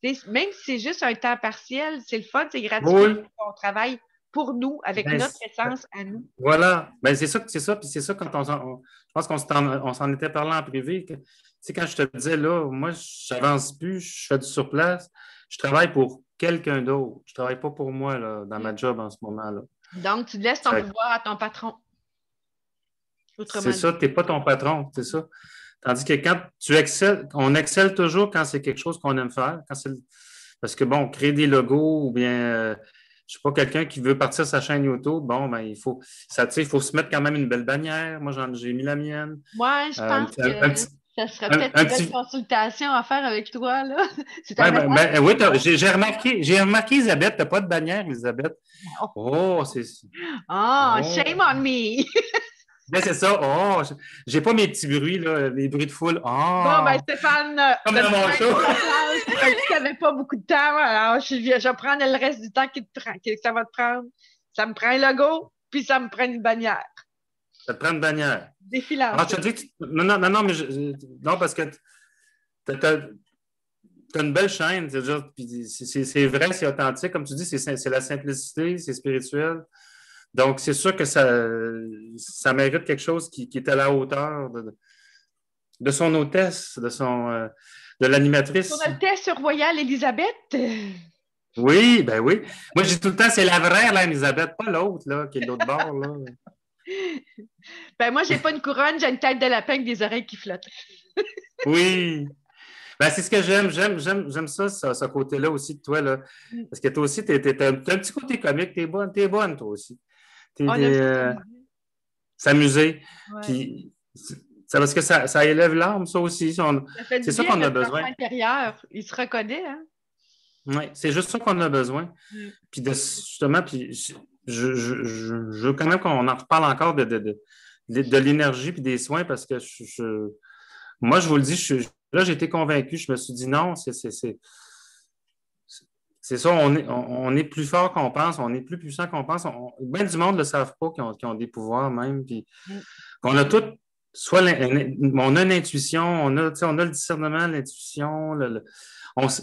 oui. Même si c'est juste un temps partiel, c'est le fun, c'est gratifiant. Oui. On travaille pour nous, avec Ben, notre essence à nous. voilà. Ben, c'est ça. Puis c'est ça quand je pense on s'en était parlé en privé. Tu sais, quand je te disais, là, moi, je n'avance plus, je fais du surplace, je travaille pour quelqu'un d'autre. Je ne travaille pas pour moi, là, dans ma job en ce moment, là. Donc, tu laisses ton pouvoir à ton patron, C'est autrement ça, dit. tu n'es pas ton patron, c'est ça. Tandis que quand tu excelles, on excelle toujours quand c'est quelque chose qu'on aime faire. Parce que, bon, créer des logos ou bien, je ne sais pas, quelqu'un qui veut partir sa chaîne YouTube, bon, ben, il faut se mettre quand même une belle bannière. Moi, j'ai mis la mienne. Moi, je pense que Un petit, ça serait peut-être un une belle petit. consultation à faire avec toi, là. C'est un Ouais, message. oui, j'ai remarqué, Elisabeth, tu n'as pas de bannière, Elisabeth. Oh, c'est. Ah, Oh. shame on me! Ben, c'est ça. Oh, j'ai pas mes petits bruits, là, les bruits de foule. Bon, ben Oh, Stéphane, comme t'as dans dit mon bien show. ta place. T'as dit que t'avais pas beaucoup de temps, alors je vais prendre le reste du temps que ça va te prendre. Ça me prend un logo, puis ça me prend une bannière. Ça te prend une bannière. Défi Ah, je lancé. te dis que non, non, non, non, mais non, parce que tu as une belle chaîne, c'est-à-dire, puis c'est vrai, c'est authentique. Comme tu dis, c'est la simplicité, c'est spirituel. Donc, c'est sûr que ça mérite quelque chose qui est à la hauteur de son hôtesse, de On l'animatrice. a le test sur Royal Elisabeth. Oui, ben oui. Moi, je dis tout le temps, c'est la vraie, là, Elisabeth, pas l'autre, là, qui est de l'autre bord, là. Ben moi, j'ai pas une couronne, j'ai une tête de lapin avec des oreilles qui flottent. Oui. Ben, c'est ce que j'aime. J'aime ça, ce côté-là aussi de toi, là. Parce que toi aussi, t'as un petit côté comique, t'es bonne, toi aussi. On aime ça s'amuser. S'amuser. Ouais. Puis, c'est parce que ça élève l'âme, ça aussi. Ça fait C'est du ça bien à qu'on a notre enfant besoin. intérieur. Il se reconnaît, hein? Oui, c'est juste ça qu'on a besoin. Mm. Puis justement, puis je veux quand même qu'on en reparle encore de l'énergie puis des soins parce que moi, je vous le dis, là, j'ai été convaincu. Je me suis dit non, c'est ça, on est plus fort qu'on pense, on est plus puissant qu'on pense. Bien du monde ne le savent pas qu'ils ont des pouvoirs même. Puis Mm. qu'on a tout, on a une intuition, on a le discernement, l'intuition.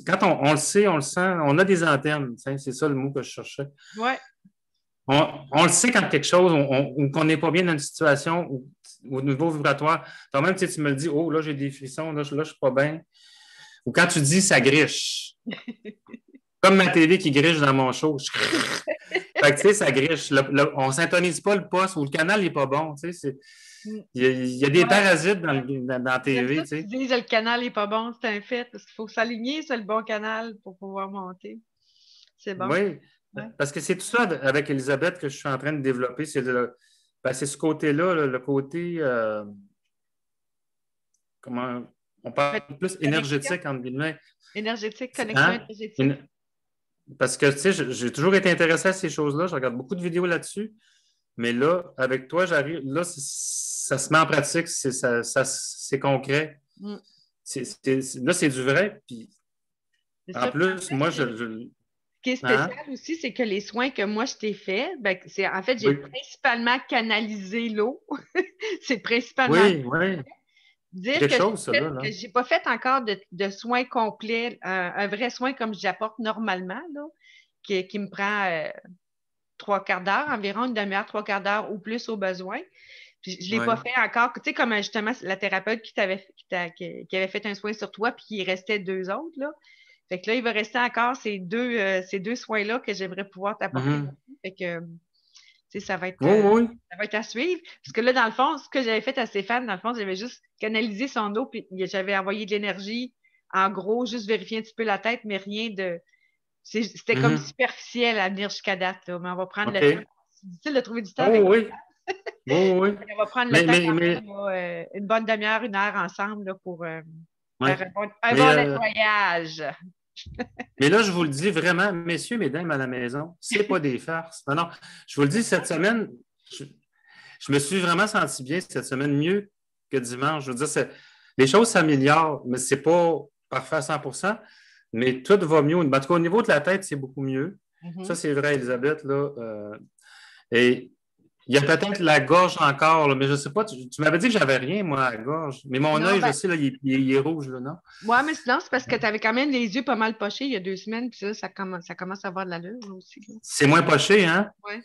Quand on le sait, on le sent, on a des antennes. C'est ça le mot que je cherchais. Ouais. On le sait quand quelque chose, ou qu'on n'est pas bien dans une situation au niveau vibratoire. Toi-même, tu me le dis, oh, là, j'ai des frissons, là, je ne suis pas bien. Ou quand tu dis, ça griche. Comme ma télé qui griche dans mon show. Fait que, tu sais, ça griche. On ne syntonise pas le poste ou le canal n'est pas bon. Tu sais, il y a des Ouais. parasites dans la J'aime TV. ça Tu que tu sais. dises le canal n'est pas bon, c'est un fait, parce qu'il faut s'aligner sur le bon canal pour pouvoir monter. C'est bon. Oui, Ouais. parce que c'est tout ça avec Elisabeth que je suis en train de développer. C'est ce côté-là, le côté, comment, on parle plus Connexion énergétique, entre guillemets. énergétique, connexion Hein? énergétique. Parce que, tu sais, j'ai toujours été intéressé à ces choses-là. Je regarde beaucoup de vidéos là-dessus. Mais là, avec toi, j'arrive. Là, ça se met en pratique. C'est concret. Mm. Là, c'est du vrai. Puis, C'est en ça. plus, moi, Ce qui est hein? spécial aussi, c'est que les soins que moi je t'ai faits, ben, en fait, j'ai Oui, principalement canalisé l'eau. C'est principalement oui, oui. dire quelque chose, ça, là. que j'ai pas fait encore de soins complets, un vrai soin comme j'apporte normalement, là, qui me prend 3/4 d'heure, environ une demi-heure, 3/4 d'heure ou plus au besoin. Puis je ne l'ai Oui. pas fait encore. Tu sais, comme justement la thérapeute qui avait fait un soin sur toi, puis il restait 2 autres, là. Fait que là, il va rester encore ces deux soins-là que j'aimerais pouvoir t'apporter. Mhm. Fait que, tu sais, Oui, oui. ça va être à suivre. Parce que là, dans le fond, ce que j'avais fait à Stéphane, dans le fond, j'avais juste canalisé son eau, puis j'avais envoyé de l'énergie. En gros, juste vérifier un petit peu la tête, mais rien de. C'était comme Mhm. superficiel à venir jusqu'à date, là, mais on va prendre le temps. OK. C'est difficile de trouver du temps Oh avec. oui. Oui, oui. On va prendre le Mais, temps mais, quand mais, même, là, une bonne demi-heure, 1 heure ensemble là, pour ouais. faire un Mais, bon nettoyage. mais là, je vous le dis vraiment, messieurs, mesdames à la maison, c'est pas des farces. Non, non. Je vous le dis, cette semaine, je, je me suis vraiment senti bien cette semaine, mieux que dimanche. Je veux dire, les choses s'améliorent, mais c'est pas parfait à 100%, mais tout va mieux. En tout cas, au niveau de la tête, c'est beaucoup mieux. Ça, Mhm. c'est vrai, Elisabeth, là. Et il y a peut-être la gorge encore, là, mais je ne sais pas. Tu m'avais dit que j'avais rien, moi, à la gorge. Mais mon Non, œil, je ben, sais, là, il est rouge, là, non? ouais, mais sinon, c'est parce que tu avais quand même les yeux pas mal pochés il y a 2 semaines, puis ça commence à avoir de l'allure là, aussi. Là. C'est moins poché, hein? Ouais.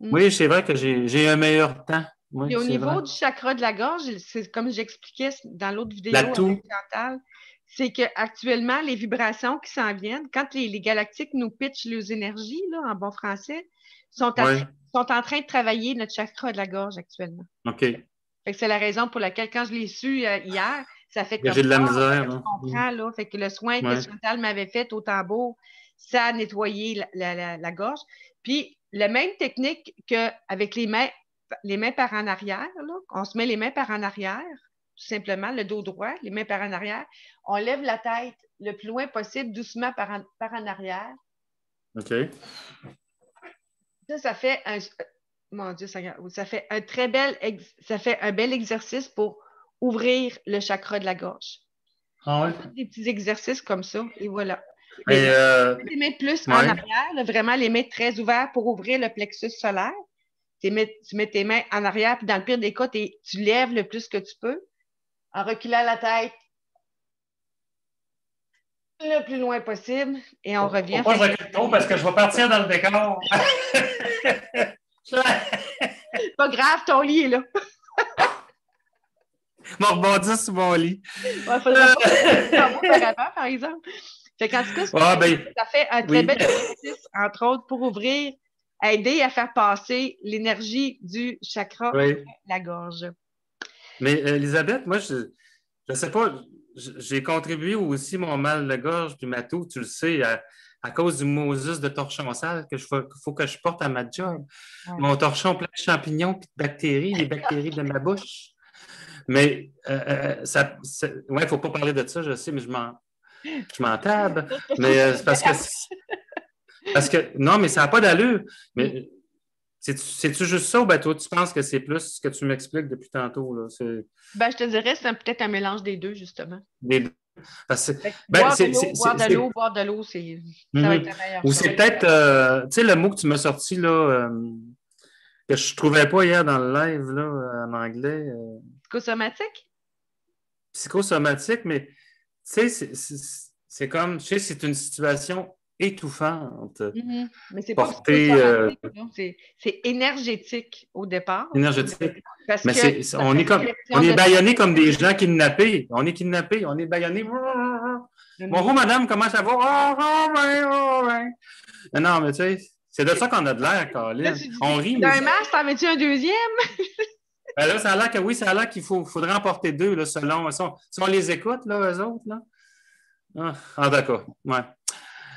Mm. Oui, c'est vrai que j'ai un meilleur temps. Oui, Puis au c'est vrai. niveau du chakra de la gorge, c'est comme j'expliquais dans l'autre La vidéo avec toux. Chantal, c'est qu'actuellement, les vibrations qui s'en viennent, quand les galactiques nous pitchent leurs énergies, là, en bon français, sont, Oui, sont en train de travailler notre chakra de la gorge actuellement. OK. Fait que c'est la raison pour laquelle, quand je l'ai su hier, ça fait J'ai comme de la Ah, misère, là, je là. comprends, là. Fait que le soin que Oui. Chantal m'avait fait au tambour, ça a nettoyé la gorge. Puis, la même technique qu'avec les mains par en arrière, là. On se met les mains par en arrière, tout simplement, le dos droit, les mains par en arrière. On lève la tête le plus loin possible, doucement par en arrière. OK. Ça fait mon Dieu, ça fait un très ça fait un bel exercice pour ouvrir le chakra de la gorge. Ah ouais? Des petits exercices comme ça, et voilà. Mais, Les mets plus en ouais. arrière, là, vraiment les mains très ouvertes pour ouvrir le plexus solaire. Tu mets tes mains en arrière, puis dans le pire des cas, tu lèves le plus que tu peux, en reculant la tête le plus loin possible, et on Faut revient. pas Fait que je recule trop parce que je vais partir dans le décor. pas grave, ton lit est là. Je vais rebondir sur mon lit. Il ne faudra pas faire auparavant, par exemple. Fait qu'en tout cas, Ah, ben, ça fait un très oui. bel exercice, entre autres, pour ouvrir, aider à faire passer l'énergie du chakra de Oui. la gorge. Mais Elisabeth, moi, je ne sais pas, j'ai contribué aussi mon mal de gorge puis ma toux, tu le sais, à cause du Moses de torchon sale qu'il faut que je porte à ma job. Ouais. Mon torchon plein de champignons puis de bactéries, les bactéries de ma bouche. Mais ouais, il ne faut pas parler de ça, je sais, mais je m'en tabe. C'est pas trop Mais ça. c'est parce que non, mais ça n'a pas d'allure. Mm. Mais c'est-tu juste ça ou ben toi, tu penses que c'est plus ce que tu m'expliques depuis tantôt? Là? Ben, je te dirais, c'est peut-être un mélange des deux, justement. Des- parce que- Fait que ben, boire de l'eau, ça va être Mhm. la meilleure Ou chose. c'est peut-être, tu sais, le mot que tu m'as sorti, là, que je ne trouvais pas hier dans le live, là, en anglais, Psychosomatique? psychosomatique, mais tu sais, c'est comme, tu sais, c'est une situation étouffante, Mhm. Mais c'est pas portée psychosomatique, là. C'est énergétique au départ. énergétique. Parce Mais que ça on fait est comme, on réflexion est de bâillonnés comme des gens kidnappés. On est kidnappés, on est bâillonnés. Bonjour, madame, comment ça va? Oh, ouais. Non, mais tu sais, c'est de ça qu'on a de l'air, Là, Colin. tu dis, On rit, mais d'un masque, t'en mets-tu un deuxième? ben là, ça a l'air que oui, ça a l'air faudrait en porter deux, là, selon. Si on les écoute, là, eux autres, là. D'accord. Ouais.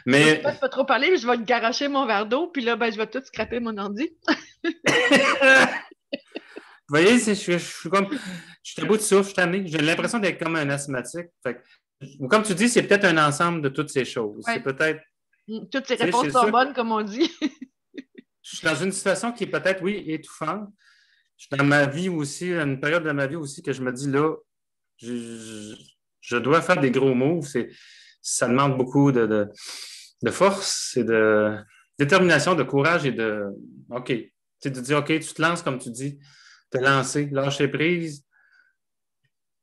Je Mais ne pas trop parler, mais je vais te garocher mon verre d'eau, puis là, ben, je vais tout scraper mon ordi. vous voyez, je suis comme. Je suis à bout de souffle, je suis tanné. J'ai l'impression d'être comme un asthmatique. Ou comme tu dis, c'est peut-être un ensemble de toutes ces choses. C'est Ouais. peut-être. Toutes ces Tu sais, réponses c'est sont sûr. bonnes, comme on dit. Je suis dans une situation qui est peut-être, oui, étouffante. Je suis dans ma vie aussi, une période de ma vie aussi que je me dis là, je dois faire des gros moves. Ça demande beaucoup de force et de détermination, de courage et de OK. Tu sais, de dire OK, tu te lances comme tu dis, te lancer, lâcher prise.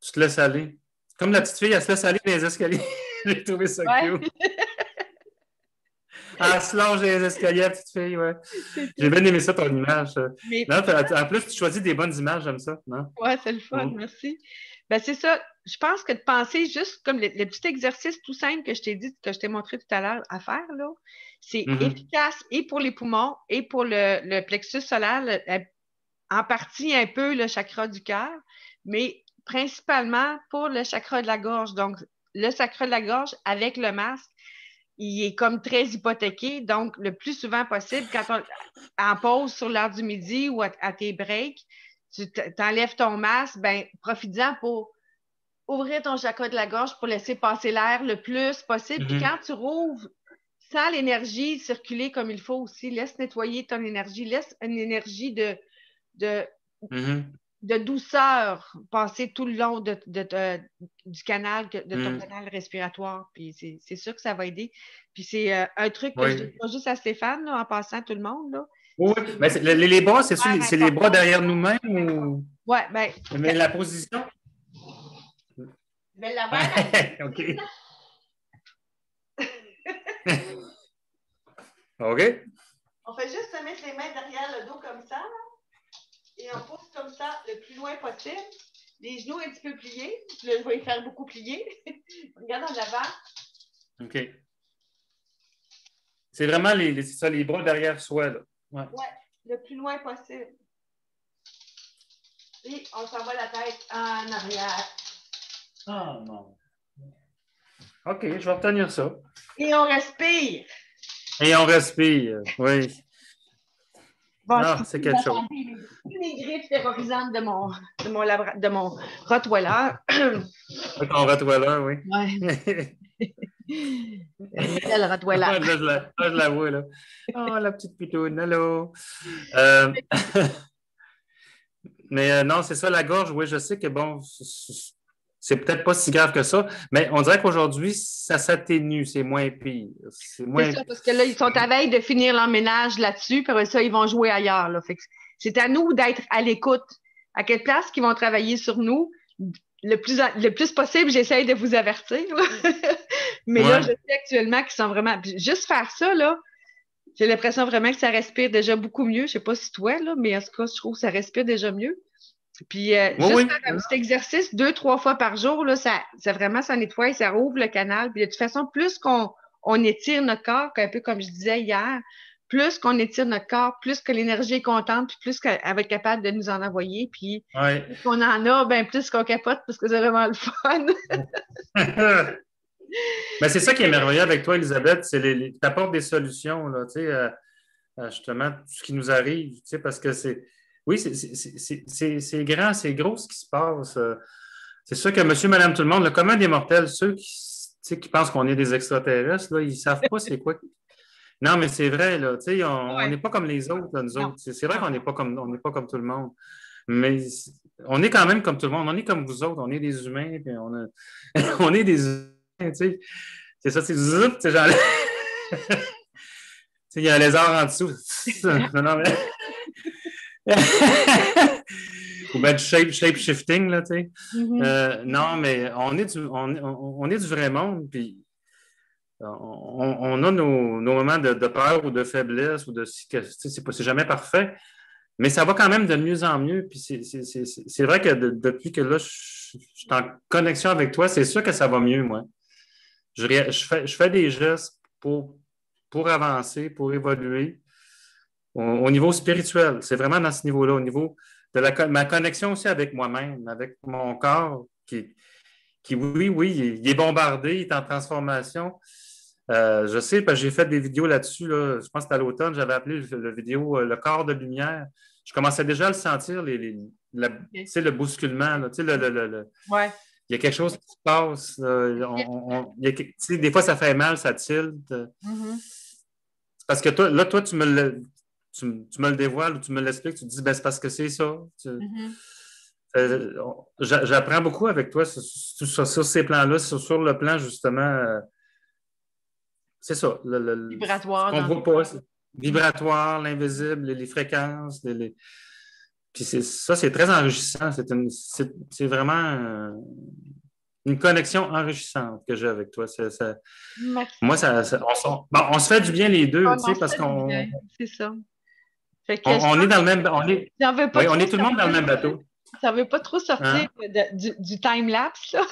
Tu te laisses aller. Comme la petite fille, elle se laisse aller dans les escaliers. J'ai trouvé ça cute. Elle se longe dans les escaliers, la petite fille, ouais. J'ai bien aimé ça, ton image. Mais, Non, en plus, tu choisis des bonnes images, j'aime ça. Non? ouais, c'est le fun, merci. Ben, c'est ça. Je pense que de penser juste comme le petit exercice tout simple que je t'ai dit, que je t'ai montré tout à l'heure à faire, là, c'est efficace et pour les poumons et pour le plexus solaire, en partie un peu le chakra du cœur, mais principalement pour le chakra de la gorge. Donc, le chakra de la gorge avec le masque, il est comme très hypothéqué. Donc, le plus souvent possible, quand on en pause sur l'heure du midi ou à tes breaks, tu t'enlèves ton masque, ben profites-en pour ouvrir ton chakra de la gorge pour laisser passer l'air le plus possible. Puis quand tu rouvres, sens l'énergie circuler comme il faut aussi. Laisse nettoyer ton énergie. Laisse une énergie de douceur passer tout le long du canal, de ton canal respiratoire. Puis c'est sûr que ça va aider. Puis c'est un truc que je dis pas juste à Stéphane, là, en passant tout le monde. Là. Oui, mais les bras, c'est les bras derrière nous-mêmes ou. Oui, bien. Mais la position. Mais la OK. OK. On fait juste se mettre les mains derrière le dos comme ça, là, et on pousse comme ça le plus loin possible. Les genoux un petit peu pliés. Là, je vais les faire beaucoup plier. Regarde en avant. OK. C'est vraiment les bras derrière soi, là. Ouais, le plus loin possible. Et on s'en va la tête en arrière. Ah non. OK, je vais retenir ça. Et on respire. Et on respire, oui. Bon, c'est quelque chose. Les griffes terrorisantes de mon Rottweiler. De ton Rottweiler, oui. Oui. Le Rottweiler. Je la vois, là. Oh, la petite pitoune, hello. Mais non, c'est ça, la gorge, oui, je sais que bon, c'est peut-être pas si grave que ça, mais on dirait qu'aujourd'hui, ça s'atténue, c'est moins pire. C'est ça, parce que là, ils sont à veille de finir l'emménage là-dessus, puis après ça, ils vont jouer ailleurs. Là. Fait que c'est à nous d'être à l'écoute. À quelle place qu'ils vont travailler sur nous? Le plus possible, j'essaye de vous avertir. Mais là, je sais actuellement qu'ils sont vraiment. Juste faire ça, là, j'ai l'impression vraiment que ça respire déjà beaucoup mieux. Je sais pas si toi, là, mais en tout cas, je trouve que ça respire déjà mieux. Puis, juste faire un petit exercice 2-3 fois par jour, là, ça vraiment, ça nettoie, ça rouvre le canal. Puis, de toute façon, plus qu'on étire notre corps, un peu comme je disais hier, plus qu'on étire notre corps, plus que l'énergie est contente, puis plus qu'elle va être capable de nous en envoyer. Puis, plus qu'on en a, ben plus qu'on capote, parce que c'est vraiment le fun. Mais c'est ça qui est merveilleux avec toi, Elisabeth, c'est tu apportes des solutions, là, tu sais, justement, tout ce qui nous arrive, tu sais, parce que oui, c'est grand, c'est gros ce qui se passe. C'est sûr que monsieur, madame, tout le monde, le commun des mortels, ceux qui pensent qu'on est des extraterrestres, là, ils ne savent pas c'est quoi. Non, mais c'est vrai, là, tu sais, on n'est pas comme les autres, là, nous autres. C'est vrai qu'on n'est pas comme tout le monde. Mais on est quand même comme tout le monde. On est comme vous autres. On est des humains, puis on est des humains, tu sais. C'est ça, c'est zoup, tu sais, genre. Il y a un lézard en dessous. Non, mais. Ou bien du shape shifting, là, tu sais. Non, mais on est du vrai monde, puis on a nos moments de peur ou de faiblesse, ou c'est jamais parfait, mais ça va quand même de mieux en mieux, puis c'est vrai que depuis que là, je suis en connexion avec toi, c'est sûr que ça va mieux, moi. Je fais des gestes pour avancer, pour évoluer au niveau spirituel. C'est vraiment dans ce niveau-là, au niveau de ma connexion aussi avec moi-même, avec mon corps qui oui, il est bombardé, il est en transformation. Je sais, parce que j'ai fait des vidéos là-dessus. Là, je pense que c'était à l'automne, j'avais appelé le vidéo Le corps de lumière. Je commençais déjà à le sentir, le bousculement. Là, Ouais. Il y a quelque chose qui se passe. Des fois, ça fait mal, ça tilte. Parce que toi, tu me le dévoiles ou tu me l'expliques, tu te dis, ben, c'est parce que c'est ça. J'apprends beaucoup avec toi sur ces plans-là, sur le plan, justement, c'est ça. Vibratoire. Ce qu'on voit pas, vibratoire, l'invisible, les fréquences. Puis ça, c'est très enrichissant. C'est vraiment une connexion enrichissante que j'ai avec toi. Merci. Moi, on se fait du bien les deux, On tu en sais, parce fait du bien, qu'on c'est ça. Fait que je on est pense dans le même, que j'en veux pas oui, on trop est tout le monde dans le sortir. même bateau. Ça veut pas trop sortir Hein? du time-lapse, là.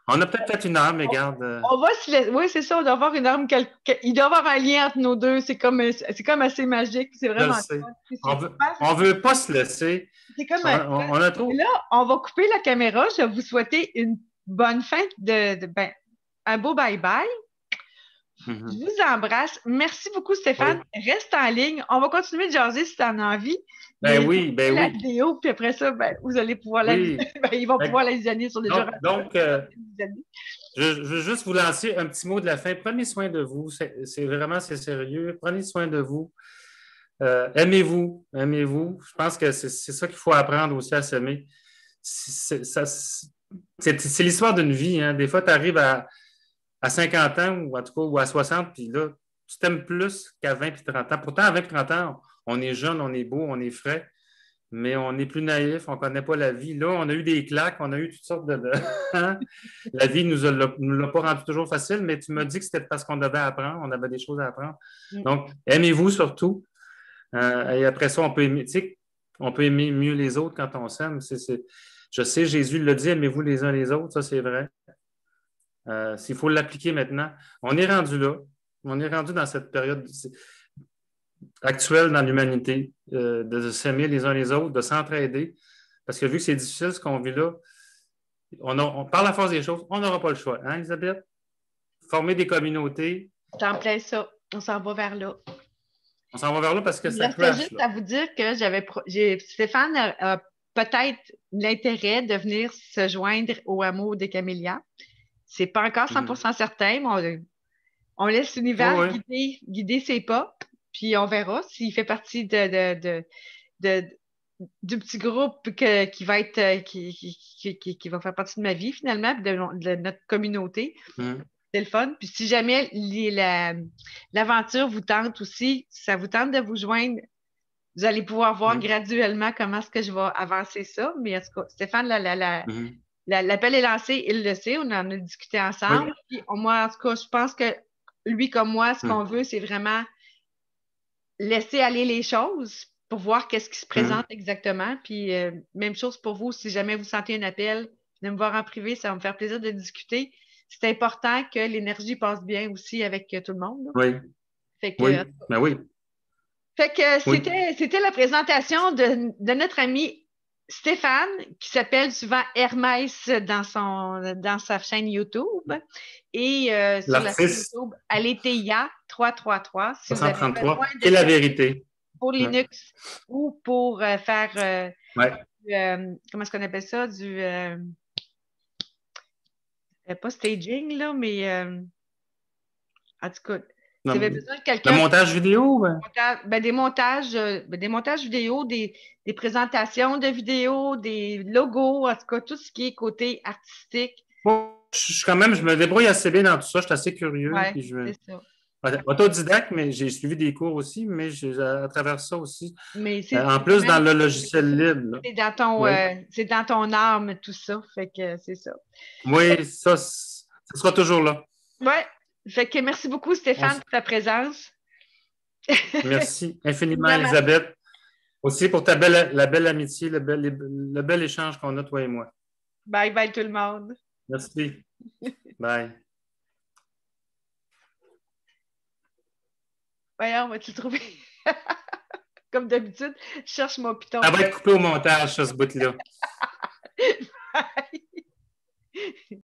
On a peut-être fait une heure, mais garde. On va se laisser. Oui, c'est ça, on doit avoir une arme. Il doit y avoir un lien entre nos deux. C'est comme assez magique. C'est Je le vraiment sais. fun. C'est super. On veut pas se laisser. C'est comme On a trop. là, on va couper la caméra. Je vais vous souhaiter une bonne fin ben, un beau bye-bye. Je Mhm. vous embrasse. Merci beaucoup, Stéphane. Oui. Reste en ligne. On va continuer de jaser si tu en as envie. Mais je vais couper Ben la oui, vidéo, puis après ça, ben, vous allez pouvoir la visionner. oui. Ben, ils vont Fait pouvoir que- la visionner sur déjà donc, visionner. je veux juste vous lancer un petit mot de la fin. Prenez soin de vous. C'est sérieux. Prenez soin de vous. Aimez-vous. Aimez-vous. Je pense que c'est ça qu'il faut apprendre aussi à s'aimer. C'est l'histoire d'une vie. Hein. Des fois, tu arrives à 50 ans ou en tout cas ou à 60, puis là, tu t'aimes plus qu'à 20 puis 30 ans. Pourtant, à 20 puis 30 ans, on est jeune, on est beau, on est frais, mais on est plus naïf, on ne connaît pas la vie. Là, on a eu des claques, on a eu toutes sortes de... Hein? La vie ne nous l'a pas rendu toujours facile, mais tu m'as dit que c'était parce qu'on devait apprendre, on avait des choses à apprendre. Mm. Donc, aimez-vous surtout. Et après ça, on peut aimer, tu sais, on peut aimer mieux les autres quand on s'aime. Je sais, Jésus l'a dit, aimez-vous les uns les autres, ça c'est vrai. S'il faut l'appliquer maintenant, on est rendu là. On est rendu dans cette période actuelle dans l'humanité, de s'aimer les uns les autres, de s'entraider. Parce que vu que c'est difficile ce qu'on vit là, par la force des choses, on n'aura pas le choix. Hein, Elisabeth? Former des communautés. C'est en plein ça. On s'en va vers là. On s'en va vers là parce que Il me ça restait crash. juste Là. à vous dire que Stéphane a peut-être l'intérêt de venir se joindre au hameau des Camélias. C'est pas encore 100% certain, mais on laisse l'univers Oui, guider ses pas, puis on verra s'il fait partie de- du petit groupe qui va être qui va faire partie de ma vie finalement, puis de notre communauté. oui. C'est le fun. Puis si jamais l'aventure vous tente aussi, si ça vous tente de vous joindre, vous allez pouvoir voir graduellement comment est-ce que je vais avancer ça. Mais en tout cas, Stéphane, l'appel est lancé, il le sait, on en a discuté Oui. ensemble. Puis moi, en tout cas, je pense que lui comme moi, ce qu'on veut, c'est vraiment laisser aller les choses pour voir qu'est-ce qui se présente exactement. Puis même chose pour vous, si jamais vous sentez un appel, venez me voir en privé, ça va me faire plaisir de discuter. C'est important que l'énergie passe bien aussi avec tout le monde. Là. Oui. Fait que, Oui. Ben oui. fait que Oui. c'était la présentation de notre ami Stéphane, qui s'appelle souvent Hermès dans sa chaîne YouTube. Et sur la chaîne L'artiste YouTube, Aletheia 333, si vous avez 333, besoin qui est de la services vérité. pour Linux ou pour faire Ouais. comment est-ce qu'on appelle ça? Pas staging, là, mais en tout cas, si vous avez besoin de Le quelqu'un pour montage vidéo, ben? des montages vidéo, des présentations de vidéos, des logos, en tout cas, tout ce qui est côté artistique. Bon, je me débrouille assez bien dans tout ça. Je suis assez curieux. Ouais, Puis c'est ça. autodidacte, mais j'ai suivi des cours aussi, mais à travers ça aussi. Mais En plus, dans le logiciel libre. Oui, c'est dans ton âme, tout ça. Fait que c'est ça. oui, ça sera toujours là. Ouais. Fait que merci beaucoup, Stéphane, pour ta présence. Merci infiniment, Vraiment. Elisabeth. Aussi pour la belle amitié, le bel échange qu'on a, toi et moi. Bye bye tout le monde. Merci. Bye. Voyons, vas-tu le trouver? Comme d'habitude, je cherche mon piton. Ça va être coupé au montage, ça, ce bout-là. Bye.